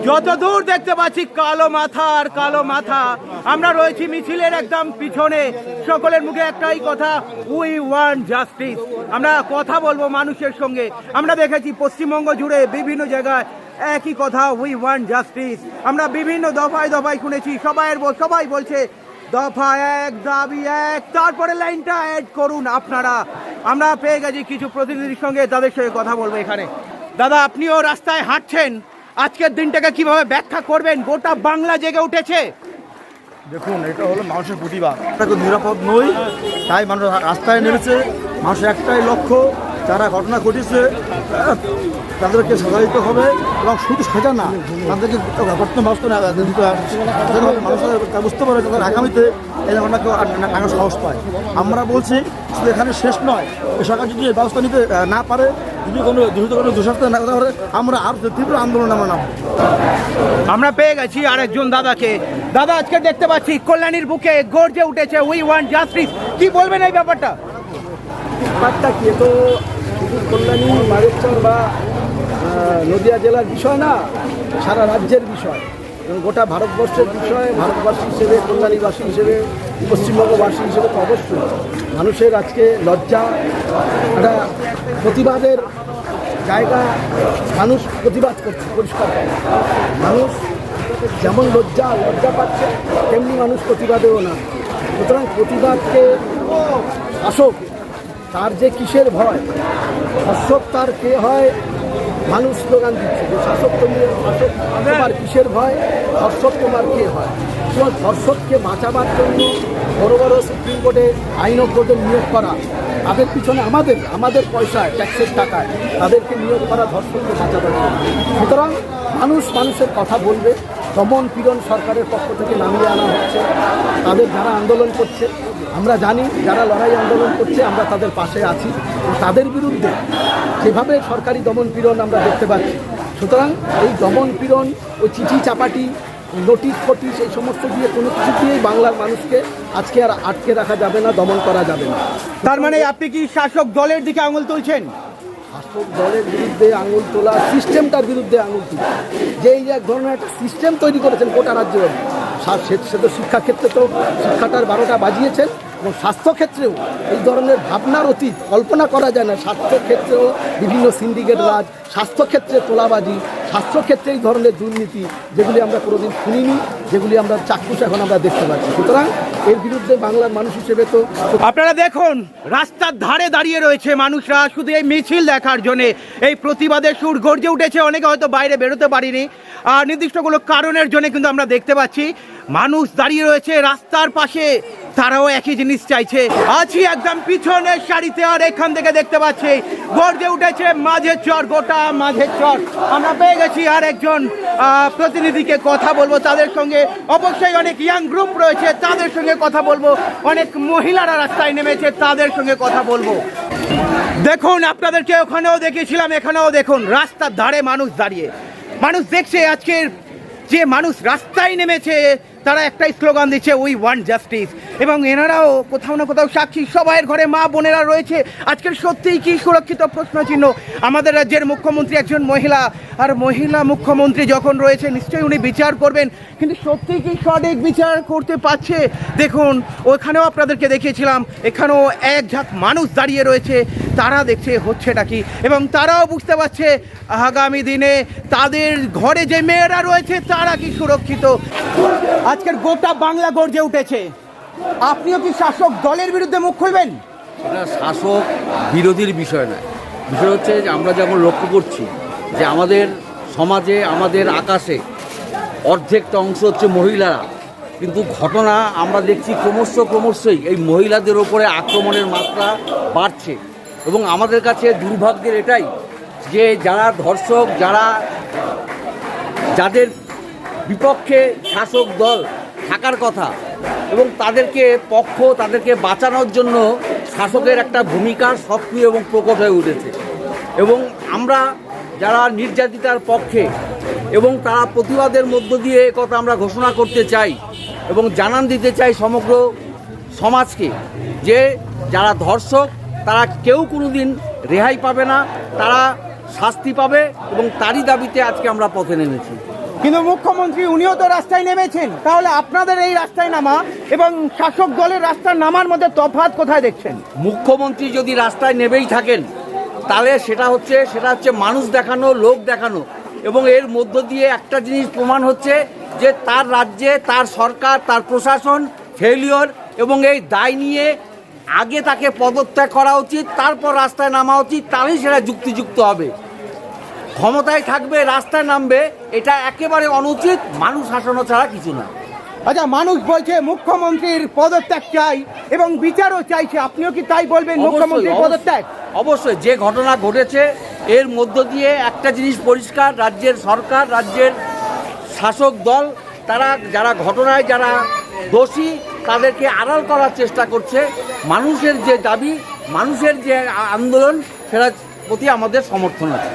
যত দূর দেখতে পাচ্ছি কালো মাথা আর কালো মাথা। আমরা রয়েছি মিছিলের একদম পিছনে, সকলের মুখে একটাই কথা, উই ওয়ান্ট জাস্টিস। আমরা কথা বলবো মানুষের সঙ্গে। আমরা দেখেছি পশ্চিমবঙ্গ জুড়ে বিভিন্ন জায়গায় একই কথা, উই ওয়ান্ট জাস্টিস। আমরা বিভিন্ন দফায় দফায় শুনেছি, সবাই বলছে দফা এক, দাবি এক, তারপরে লাইনটা অ্যাড করুন আপনারা। আমরা পেয়ে গেছি কিছু প্রতিনিধির সঙ্গে, তাদের সঙ্গে কথা বলবো এখানে। দাদা, আপনিও রাস্তায় হাঁটছেন, আজকের দিনটাকে কিভাবে ব্যাখ্যা করবেন? গোটা বাংলা জেগে উঠেছে। দেখুন, এটা হলো মানুষের প্রতিবাদ। এটা নিরাপদ নই, তাই মানুষ রাস্তায় নেমেছে। মানুষের একটাই লক্ষ্য, যারা ঘটনা ঘটেছে তাদেরকে সাজা দিতে হবে, এবং শুধু সাজা না, তাদেরকে ঘটনা ব্যবস্থা দিতে হবে। মানুষের বুঝতে পারে তাদের আগামীতে এই ঘটনাকে টাকা সাহস পায়। আমরা বলছি শুধু এখানে শেষ নয়, সরকার যদি ব্যবস্থা নিতে না পারে, যদি কোনো দুঃশাস্তি না করতে পারে, আমরা আরও তীব্র আন্দোলন আমরা নামব। আমরা পেয়ে গেছি আরেকজন দাদাকে। দাদা, আজকে দেখতে পাচ্ছি কল্যাণীর বুকে গর্জে উঠেছে উই ওয়ান্ট জাস্টিস। কি বলবেন এই ব্যাপারটা? ব্যাপারটা কি, তো শুধু কল্যাণী, মাধবচর বা নদিয়া জেলার বিষয় না, সারা রাজ্যের বিষয় এবং গোটা ভারতবর্ষের বিষয়। ভারতবাসী হিসেবে, কল্যাণীবাসী হিসেবে, পশ্চিমবঙ্গবাসী হিসেবে তো অবশ্যই মানুষের আজকে লজ্জা, একটা প্রতিবাদের জায়গা। মানুষ প্রতিবাদ করছে পরিষ্কার। মানুষ যেমন লজ্জা পাচ্ছে, তেমনি মানুষ প্রতিবাদেও না। সুতরাং প্রতিবাদকে শাসক তার যে কিসের ভয়, শাসক তার কে হয়, মানুষ স্লোগান দিচ্ছে যে শাসক তোমার কিসের ভয়, ধর্ষক তোমার কে হয়। তোমার ধর্ষককে বাঁচাবার জন্য বড় বড় সুপ্রিম কোর্টে আইনজ্ঞদের নিয়োগ করা, তাদের পিছনে আমাদের পয়সায়, ট্যাক্সের টাকায় তাদেরকে নিয়োগ করা ধর্ষককে বাঁচাবার জন্য। সুতরাং মানুষের কথা বলবে। দমন পীড়ন সরকারের পক্ষ থেকে নামিয়ে আনা হচ্ছে। তাদের যারা আন্দোলন করছে, আমরা জানি যারা লড়াই আন্দোলন করছে, আমরা তাদের পাশে আছি। তাদের বিরুদ্ধে যেভাবে সরকারি দমন পীড়ন আমরা দেখতে পাচ্ছি, সুতরাং এই দমন পীড়ন, ওই চিঠি চাপাটি, নোটিশ ফটিশ, এই সমস্ত দিয়ে কোনো কিছু দিয়েই বাংলার মানুষকে আজকে আর আটকে রাখা যাবে না, দমন করা যাবে না। তার মানে আপনি কি শাসক দলের দিকে আঙুল তুলছেন? শাসক দলের বিরুদ্ধে আঙুল তোলা, সিস্টেমটার বিরুদ্ধে আঙুল তোলা। যে এই এক ধরনের একটা সিস্টেম তৈরি করেছেন গোটা রাজ্য, সে তো শিক্ষাক্ষেত্রে তো শিক্ষাটার 12টা বাজিয়েছেন, এবং স্বাস্থ্যক্ষেত্রেও এই ধরনের ভাবনার অতীত কল্পনা করা যায় না। স্বাস্থ্যক্ষেত্রেও বিভিন্ন সিন্ডিকেট রাজ, স্বাস্থ্যক্ষেত্রে তোলাবাজি, স্বাস্থ্যক্ষেত্রে এই ধরনের দুর্নীতি, যেগুলি আমরা কোনোদিন শুনিনি, যেগুলি আমরা চাক্ষুষ এখন আমরা দেখতে পাচ্ছি। সুতরাং এর বিরুদ্ধে বাংলার মানুষ হিসেবে তো আপনারা দেখুন, রাস্তার ধারে দাঁড়িয়ে রয়েছে মানুষরা শুধু এই মিছিল দেখার জন্যে। এই প্রতিবাদের সুর গর্জে উঠেছে। অনেকে হয়তো বাইরে বেরোতে পারিনি, আর নির্দিষ্ট কোনো কারণের জন্য কিন্তু আমরা দেখতে পাচ্ছি মানুষ দাঁড়িয়ে রয়েছে রাস্তার পাশে। তারাও একই জিনিস চাইছে। আছি একদম পিছনের সারিতে, আর এখান থেকে দেখতে পাচ্ছি গর্জে উঠেছে মাঝের চর, গোটা মাঝের চর। আমরা পেয়ে গেছি আর একজন প্রতিনিধিকে, কথা বলবো তাদের সঙ্গে। অবশ্যই অনেক ইয়াং গ্রুপ রয়েছে, তাদের সঙ্গে কথা বলবো। অনেক মহিলারা রাস্তায় নেমেছে, তাদের সঙ্গে কথা বলবো। দেখুন, আপনাদেরকে ওখানেও দেখিয়েছিলাম, এখানেও দেখুন রাস্তার ধারে মানুষ দাঁড়িয়ে। মানুষ দেখছে আজকের যে মানুষ রাস্তায় নেমেছে, তারা একটাই স্লোগান দিচ্ছে, উই ওয়ান্ট জাস্টিস। এবং এনারাও কোথাও না কোথাও সাক্ষী, সবাইয়ের ঘরে মা বোনেরা রয়েছে। আজকের সত্যিই কি সুরক্ষিত? প্রশ্নচিহ্ন। আমাদের রাজ্যের মুখ্যমন্ত্রী একজন মহিলা, আর মহিলা মুখ্যমন্ত্রী যখন রয়েছে নিশ্চয়ই উনি বিচার করবেন, কিন্তু সত্যিই কি সঠিক বিচার করতে পারছে? দেখুন, ওখানেও আপনাদেরকে দেখিয়েছিলাম, এখানেও এক ঝাঁক মানুষ দাঁড়িয়ে রয়েছে, তারা দেখছে হচ্ছেটা কি, এবং তারাও বুঝতে পারছে আগামী দিনে তাদের ঘরে যে মেয়েরা রয়েছে তারা কি সুরক্ষিত। আজকের গোটা বাংলা গর্জে উঠেছে। আপনিও কি শাসক দলের বিরুদ্ধে মুখ খুলবেন? এটা শাসক বিরোধীর বিষয় নয়। বিষয় হচ্ছে যে আমরা যেমন লক্ষ্য করছি যে আমাদের সমাজে, আমাদের আকাশে অর্ধেকটা অংশ হচ্ছে মহিলারা, কিন্তু ঘটনা আমরা দেখছি ক্রমশই এই মহিলাদের ওপরে আক্রমণের মাত্রা বাড়ছে। এবং আমাদের কাছে দুর্ভাগ্যের এটাই যে যারা ধর্ষক, যাদের বিপক্ষে শাসক দল থাকার কথা, এবং তাদেরকে বাঁচানোর জন্য শাসকের একটা ভূমিকা সক্রিয় এবং প্রকট হয়ে উঠেছে। এবং আমরা যারা নির্যাতিতার পক্ষে, এবং তারা প্রতিবাদের মধ্য দিয়ে কথা আমরা ঘোষণা করতে চাই এবং জানান দিতে চাই সমগ্র সমাজকে যে যারা ধর্ষক তারা কেউ কোনোদিন রেহাই পাবে না, তারা শাস্তি পাবে, এবং তারই দাবিতে আজকে আমরা পথে নেমেছি। কিন্তু মুখ্যমন্ত্রী উনিও তো রাস্তায় নেমেছেন, তাহলে আপনাদের এই রাস্তায় নামা এবং শাসক দলের রাস্তায় নামার মধ্যে তফাৎ কোথায় দেখছেন? মুখ্যমন্ত্রী যদি রাস্তায় নেমেই থাকেন তাহলে সেটা হচ্ছে মানুষ দেখানো, লোক দেখানো, এবং এর মধ্য দিয়ে একটা জিনিস প্রমাণ হচ্ছে যে তার রাজ্যে তার সরকার, তার প্রশাসন ফেলিওর, এবং এই দায় নিয়ে আগে তাকে পদত্যাগ করা উচিত, তারপর রাস্তায় নামা উচিত, তাহলেই সেটা যুক্তিযুক্ত হবে। ক্ষমতায় থাকবে, রাস্তায় নামবে, এটা একেবারে অনুচিত। মানুষ শাসন ছাড়া কিছু না। আচ্ছা, মানুষ বলছে মুখ্যমন্ত্রীর পদত্যাগ চাই এবং বিচারও চাইছে, আপনিও কি তাই বলবেন, মুখ্যমন্ত্রীর পদত্যাগ? অবশ্যই। যে ঘটনা ঘটেছে এর মধ্য দিয়ে একটা জিনিস পরিষ্কার, রাজ্যের সরকার, রাজ্যের শাসক দল, তারা যারা দোষী তাদেরকে আড়াল করার চেষ্টা করছে। মানুষের যে দাবি, মানুষের যে আন্দোলন, সেটার প্রতি আমাদের সমর্থন আছে।